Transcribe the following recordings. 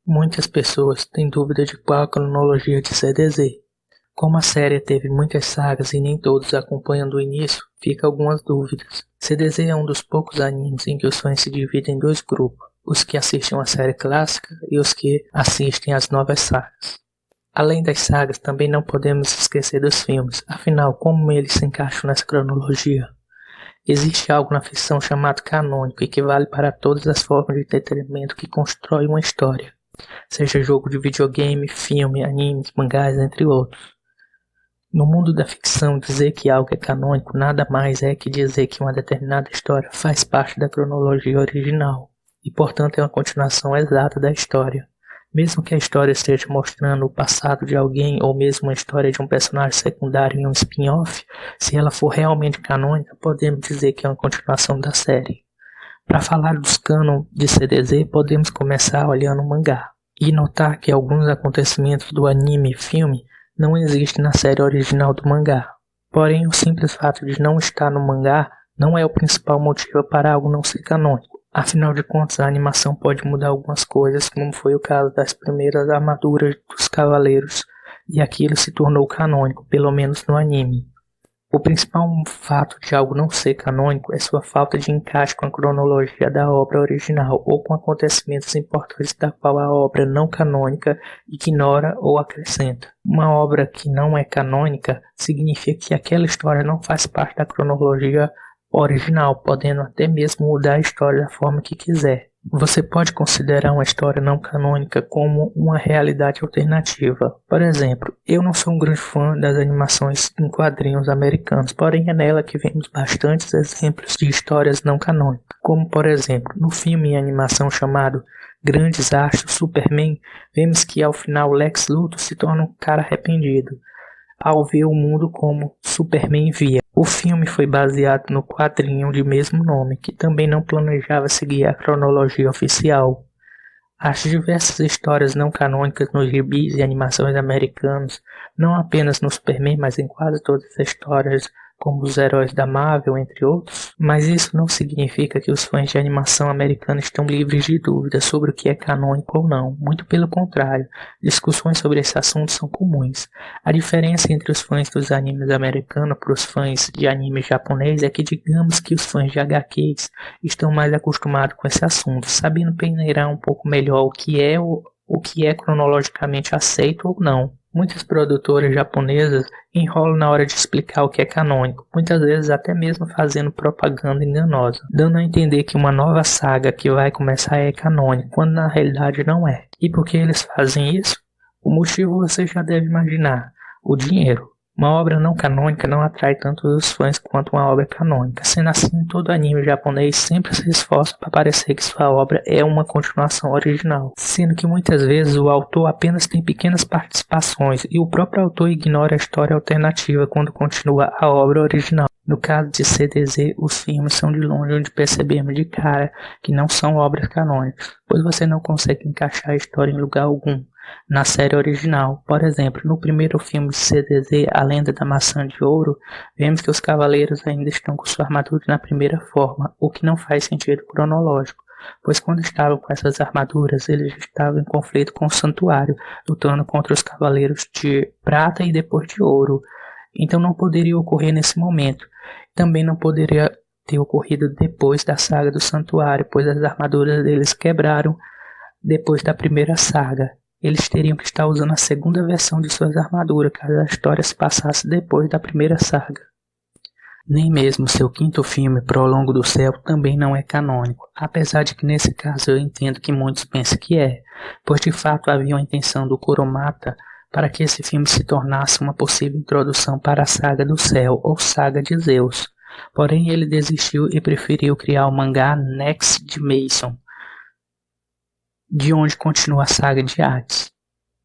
Muitas pessoas têm dúvida de qual a cronologia de CDZ. Como a série teve muitas sagas e nem todos acompanham do início, fica algumas dúvidas. CDZ é um dos poucos animes em que os fãs se dividem em dois grupos, os que assistem a série clássica e os que assistem às novas sagas. Além das sagas, também não podemos esquecer dos filmes, afinal, como eles se encaixam nessa cronologia? Existe algo na ficção chamado canônico e que vale para todas as formas de entretenimento que constrói uma história, seja jogo de videogame, filme, animes, mangás, entre outros. No mundo da ficção, dizer que algo é canônico nada mais é que dizer que uma determinada história faz parte da cronologia original e, portanto, é uma continuação exata da história. Mesmo que a história esteja mostrando o passado de alguém ou mesmo a história de um personagem secundário em um spin-off, se ela for realmente canônica, podemos dizer que é uma continuação da série. Para falar dos cânon de CDZ, podemos começar olhando o mangá e notar que alguns acontecimentos do anime e filme não existem na série original do mangá. Porém, o simples fato de não estar no mangá não é o principal motivo para algo não ser canônico. Afinal de contas, a animação pode mudar algumas coisas, como foi o caso das primeiras armaduras dos cavaleiros, e aquilo se tornou canônico, pelo menos no anime. O principal fato de algo não ser canônico é sua falta de encaixe com a cronologia da obra original ou com acontecimentos importantes da qual a obra não canônica ignora ou acrescenta. Uma obra que não é canônica significa que aquela história não faz parte da cronologia original, podendo até mesmo mudar a história da forma que quiser. Você pode considerar uma história não canônica como uma realidade alternativa. Por exemplo, eu não sou um grande fã das animações em quadrinhos americanos, porém é nela que vemos bastantes exemplos de histórias não canônicas, como por exemplo, no filme em animação chamado Grandes Astros Superman, vemos que ao final Lex Luthor se torna um cara arrependido ao ver o mundo como Superman via. O filme foi baseado no quadrinho de mesmo nome, que também não planejava seguir a cronologia oficial. As diversas histórias não canônicas nos gibis e animações americanos, não apenas no Superman, mas em quase todas as histórias, como os heróis da Marvel, entre outros, mas isso não significa que os fãs de animação americana estão livres de dúvidas sobre o que é canônico ou não. Muito pelo contrário, discussões sobre esse assunto são comuns. A diferença entre os fãs dos animes americanos para os fãs de anime japonês é que digamos que os fãs de HQs estão mais acostumados com esse assunto, sabendo peneirar um pouco melhor o que é cronologicamente aceito ou não. Muitas produtoras japonesas enrolam na hora de explicar o que é canônico, muitas vezes até mesmo fazendo propaganda enganosa, dando a entender que uma nova saga que vai começar é canônica, quando na realidade não é. E por que eles fazem isso? O motivo você já deve imaginar: o dinheiro. Uma obra não canônica não atrai tanto os fãs quanto uma obra canônica. Sendo assim, todo anime japonês sempre se esforça para parecer que sua obra é uma continuação original, sendo que muitas vezes o autor apenas tem pequenas participações e o próprio autor ignora a história alternativa quando continua a obra original. No caso de CDZ, os filmes são de longe onde percebemos de cara que não são obras canônicas, pois você não consegue encaixar a história em lugar algum na série original. Por exemplo, no primeiro filme de CDZ, A Lenda da Maçã de Ouro, vemos que os cavaleiros ainda estão com sua armadura na primeira forma, o que não faz sentido cronológico, pois quando estavam com essas armaduras, eles estavam em conflito com o santuário, lutando contra os cavaleiros de prata e depois de ouro. Então não poderia ocorrer nesse momento. Também não poderia ter ocorrido depois da saga do santuário, pois as armaduras deles quebraram depois da primeira saga. Eles teriam que estar usando a segunda versão de suas armaduras, caso a história se passasse depois da primeira saga. Nem mesmo seu quinto filme, Prologo do Céu, também não é canônico, apesar de que nesse caso eu entendo que muitos pensam que é, pois de fato havia uma intenção do Kuromata para que esse filme se tornasse uma possível introdução para a Saga do Céu ou Saga de Zeus. Porém, ele desistiu e preferiu criar o mangá Next Dimension, de onde continua a saga de Hades.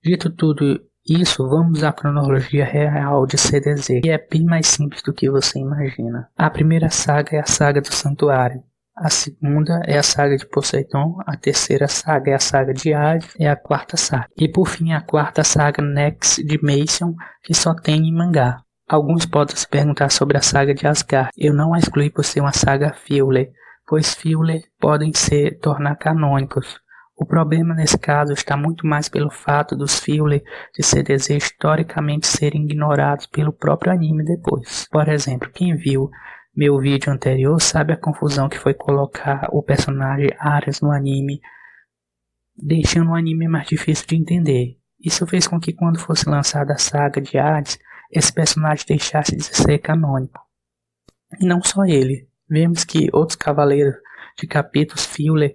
Dito tudo isso, vamos à cronologia real de CDZ, que é bem mais simples do que você imagina. A primeira saga é a Saga do Santuário, a segunda é a Saga de Poseidon, a terceira saga é a Saga de Hades, é a quarta saga. E por fim a quarta saga Next Dimension, que só tem em mangá. Alguns podem se perguntar sobre a saga de Asgard. Eu não a excluí por ser uma saga filler, pois filler podem se tornar canônicos. O problema nesse caso está muito mais pelo fato dos fillers de CDZ historicamente serem ignorados pelo próprio anime depois. Por exemplo, quem viu meu vídeo anterior sabe a confusão que foi colocar o personagem Ares no anime, deixando o anime mais difícil de entender. Isso fez com que quando fosse lançada a saga de Hades, esse personagem deixasse de ser canônico. E não só ele, vemos que outros cavaleiros de capítulos filler,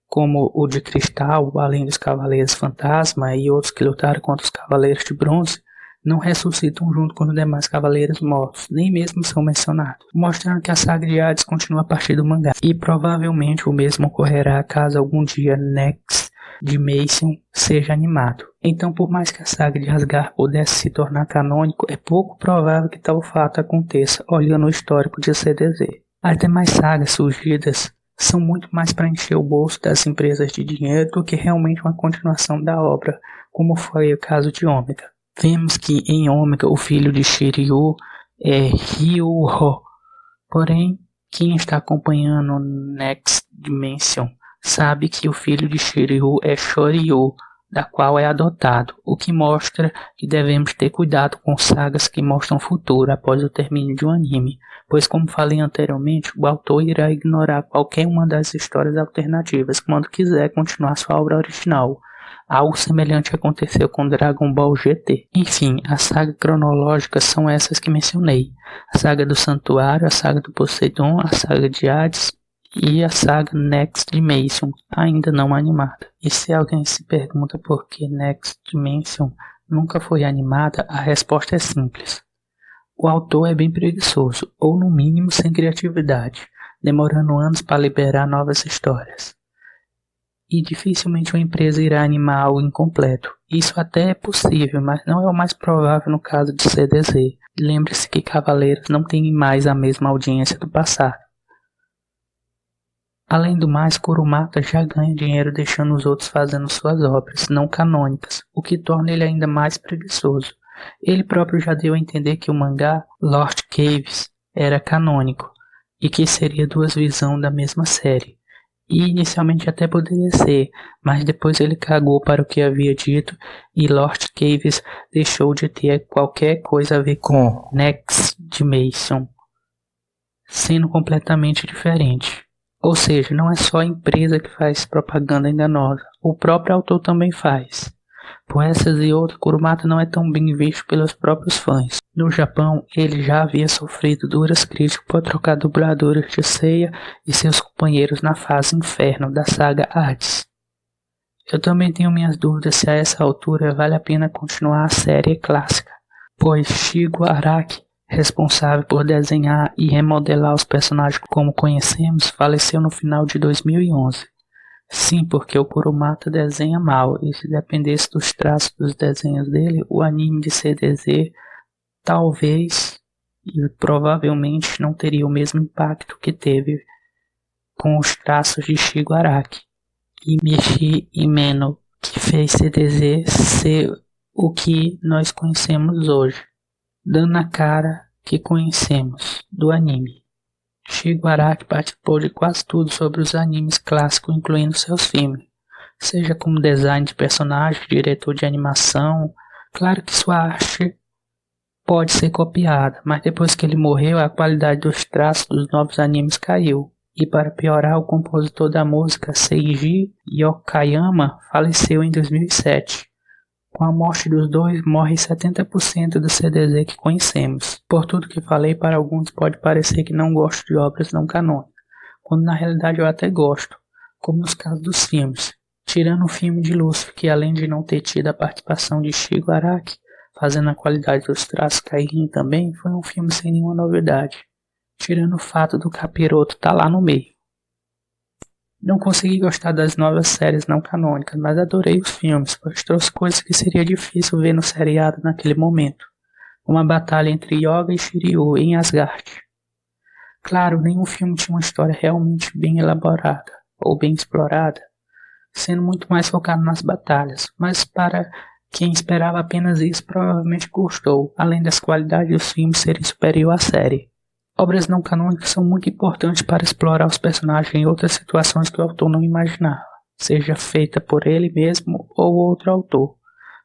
como o de Cristal, além dos Cavaleiros Fantasma e outros que lutaram contra os Cavaleiros de Bronze, não ressuscitam junto com os demais Cavaleiros mortos, nem mesmo são mencionados, mostrando que a saga de Hades continua a partir do mangá. E provavelmente o mesmo ocorrerá caso algum dia Next Dimension seja animado. Então, por mais que a saga de Asgard pudesse se tornar canônico, é pouco provável que tal fato aconteça, olhando o histórico de CDZ. As demais sagas surgidas são muito mais para encher o bolso das empresas de dinheiro do que realmente uma continuação da obra, como foi o caso de Ômega. Vemos que em Ômega o filho de Shiryu é Ryuho, porém quem está acompanhando Next Dimension sabe que o filho de Shiryu é Shoryu, da qual é adotado, o que mostra que devemos ter cuidado com sagas que mostram o futuro após o término de um anime, pois como falei anteriormente, o autor irá ignorar qualquer uma das histórias alternativas quando quiser continuar sua obra original. Algo semelhante aconteceu com Dragon Ball GT. Enfim, as sagas cronológicas são essas que mencionei: a saga do Santuário, a saga do Poseidon, a saga de Hades e a saga Next Dimension, ainda não animada. E se alguém se pergunta por que Next Dimension nunca foi animada, a resposta é simples. O autor é bem preguiçoso, ou no mínimo sem criatividade, demorando anos para liberar novas histórias. E dificilmente uma empresa irá animar algo incompleto. Isso até é possível, mas não é o mais provável no caso de CDZ. Lembre-se que Cavaleiros não tem mais a mesma audiência do passado. Além do mais, Kurumata já ganha dinheiro deixando os outros fazendo suas obras não canônicas, o que torna ele ainda mais preguiçoso. Ele próprio já deu a entender que o mangá Lost Caves era canônico e que seria duas visões da mesma série. E inicialmente até poderia ser, mas depois ele cagou para o que havia dito e Lost Caves deixou de ter qualquer coisa a ver com Next Dimension, sendo completamente diferente. Ou seja, não é só a empresa que faz propaganda enganosa, o próprio autor também faz. Por essas e outras, Kurumata não é tão bem visto pelos próprios fãs. No Japão, ele já havia sofrido duras críticas por trocar dubladores de Seiya e seus companheiros na fase Inferno da saga Hades. Eu também tenho minhas dúvidas se a essa altura vale a pena continuar a série clássica, pois Shigo Araki, responsável por desenhar e remodelar os personagens como conhecemos, faleceu no final de 2011. Sim, porque o Kurumata desenha mal, e se dependesse dos traços dos desenhos dele, o anime de CDZ talvez e provavelmente não teria o mesmo impacto que teve com os traços de Shigo Araki e Michi Imeno, que fez CDZ ser o que nós conhecemos hoje, dando a cara que conhecemos do anime. Shigo Araki participou de quase tudo sobre os animes clássicos, incluindo seus filmes, seja como design de personagem, diretor de animação. Claro que sua arte pode ser copiada, mas depois que ele morreu, a qualidade dos traços dos novos animes caiu. E para piorar, o compositor da música Seiji Yokayama faleceu em 2007. Com a morte dos dois, morre 70% do CDZ que conhecemos. Por tudo que falei, para alguns pode parecer que não gosto de obras não canônicas, quando na realidade eu até gosto, como nos casos dos filmes. Tirando o filme de Lucifer, que além de não ter tido a participação de Shigo Araki, fazendo a qualidade dos traços caírem também, foi um filme sem nenhuma novidade. Tirando o fato do capiroto estar lá no meio. Não consegui gostar das novas séries não canônicas, mas adorei os filmes, pois trouxe coisas que seria difícil ver no seriado naquele momento. Uma batalha entre Yoga e Shiryu em Asgard. Claro, nenhum filme tinha uma história realmente bem elaborada, ou bem explorada, sendo muito mais focado nas batalhas, mas para quem esperava apenas isso provavelmente gostou, além das qualidades dos filmes serem superior à série. Obras não canônicas são muito importantes para explorar os personagens em outras situações que o autor não imaginava. seja feita por ele mesmo ou outro autor,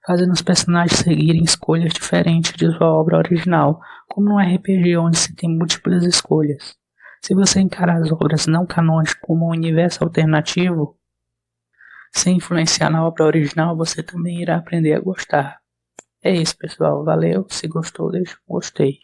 fazendo os personagens seguirem escolhas diferentes de sua obra original, como no RPG onde se tem múltiplas escolhas. Se você encarar as obras não canônicas como um universo alternativo, sem influenciar na obra original, você também irá aprender a gostar. É isso, pessoal. Valeu. Se gostou, deixa um gostei.